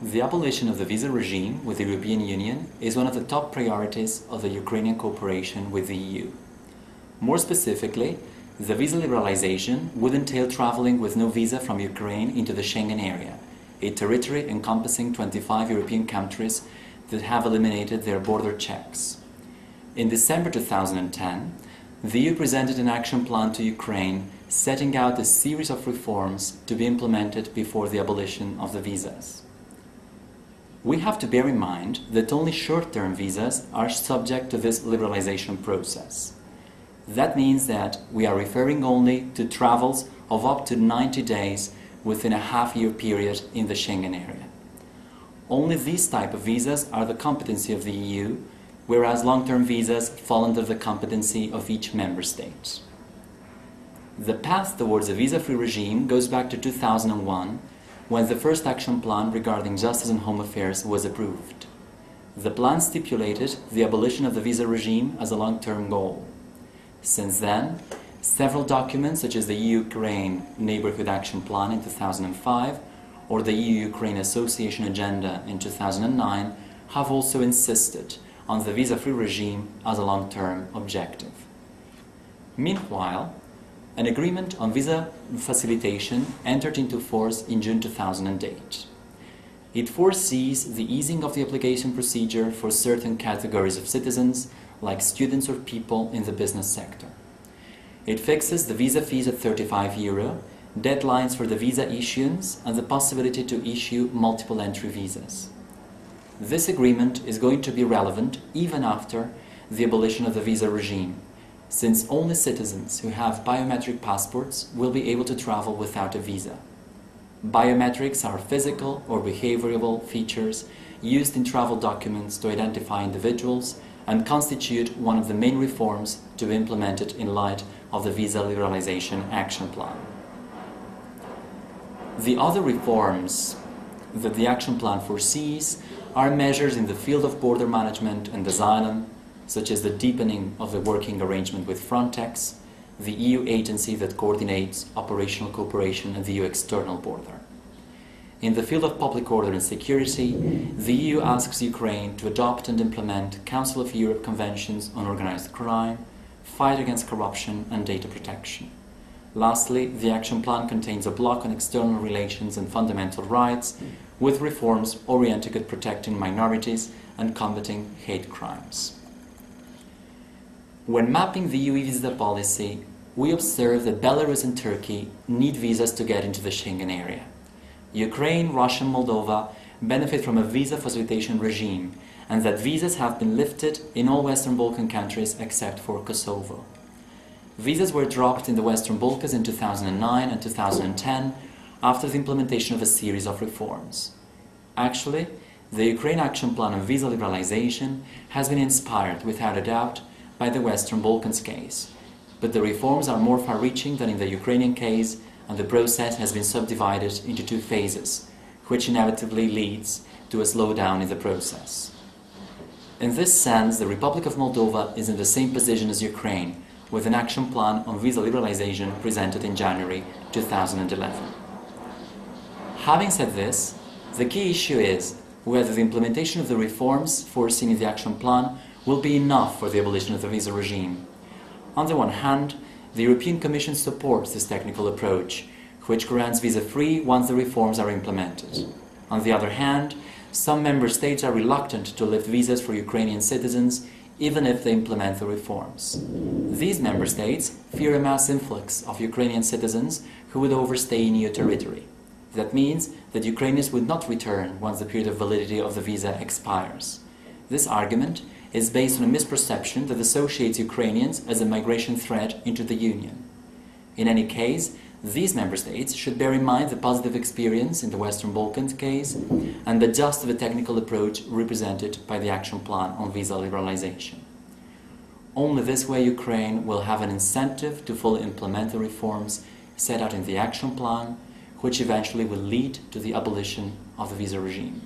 The abolition of the visa regime with the European Union is one of the top priorities of the Ukrainian cooperation with the EU. More specifically, the visa liberalization would entail traveling with no visa from Ukraine into the Schengen area, a territory encompassing 25 European countries that have eliminated their border checks. In December 2010, the EU presented an action plan to Ukraine setting out a series of reforms to be implemented before the abolition of the visas. We have to bear in mind that only short-term visas are subject to this liberalization process. That means that we are referring only to travels of up to 90 days within a half-year period in the Schengen area. Only these type of visas are the competency of the EU, whereas long-term visas fall under the competency of each member state. The path towards a visa-free regime goes back to 2001, when the first action plan regarding justice and home affairs was approved. The plan stipulated the abolition of the visa regime as a long-term goal. Since then, several documents such as the EU-Ukraine Neighbourhood Action Plan in 2005 or the EU-Ukraine Association Agenda in 2009 have also insisted on the visa-free regime as a long-term objective. Meanwhile, an agreement on visa facilitation entered into force in June 2008. It foresees the easing of the application procedure for certain categories of citizens, like students or people in the business sector. It fixes the visa fees at €35, deadlines for the visa issuance, and the possibility to issue multiple entry visas. This agreement is going to be relevant even after the abolition of the visa regime, since only citizens who have biometric passports will be able to travel without a visa. Biometrics are physical or behavioral features used in travel documents to identify individuals and constitute one of the main reforms to be implemented in light of the Visa Liberalization Action Plan. The other reforms that the Action Plan foresees are measures in the field of border management and asylum, such as the deepening of the working arrangement with Frontex, the EU agency that coordinates operational cooperation at the EU external border. In the field of public order and security, the EU asks Ukraine to adopt and implement Council of Europe conventions on organized crime, fight against corruption and data protection. Lastly, the action plan contains a block on external relations and fundamental rights, with reforms oriented at protecting minorities and combating hate crimes. When mapping the EU visa policy, we observe that Belarus and Turkey need visas to get into the Schengen area. Ukraine, Russia and Moldova benefit from a visa facilitation regime, and that visas have been lifted in all Western Balkan countries except for Kosovo. Visas were dropped in the Western Balkans in 2009 and 2010 after the implementation of a series of reforms. Actually, the Ukraine Action Plan on visa liberalization has been inspired, without a doubt, by the Western Balkans case, but the reforms are more far-reaching than in the Ukrainian case, and the process has been subdivided into two phases, which inevitably leads to a slowdown in the process. In this sense, the Republic of Moldova is in the same position as Ukraine, with an action plan on visa liberalization presented in January 2011. Having said this, the key issue is whether the implementation of the reforms foreseen in the action plan will be enough for the abolition of the visa regime. On the one hand, the European Commission supports this technical approach, which grants visa-free once the reforms are implemented. On the other hand, some member states are reluctant to lift visas for Ukrainian citizens even if they implement the reforms. These member states fear a mass influx of Ukrainian citizens who would overstay in EU territory. That means that Ukrainians would not return once the period of validity of the visa expires. This argument is based on a misperception that associates Ukrainians as a migration threat into the Union. In any case, these member states should bear in mind the positive experience in the Western Balkans case and the just of a technical approach represented by the action plan on visa liberalization. Only this way Ukraine will have an incentive to fully implement the reforms set out in the action plan, which eventually will lead to the abolition of the visa regime.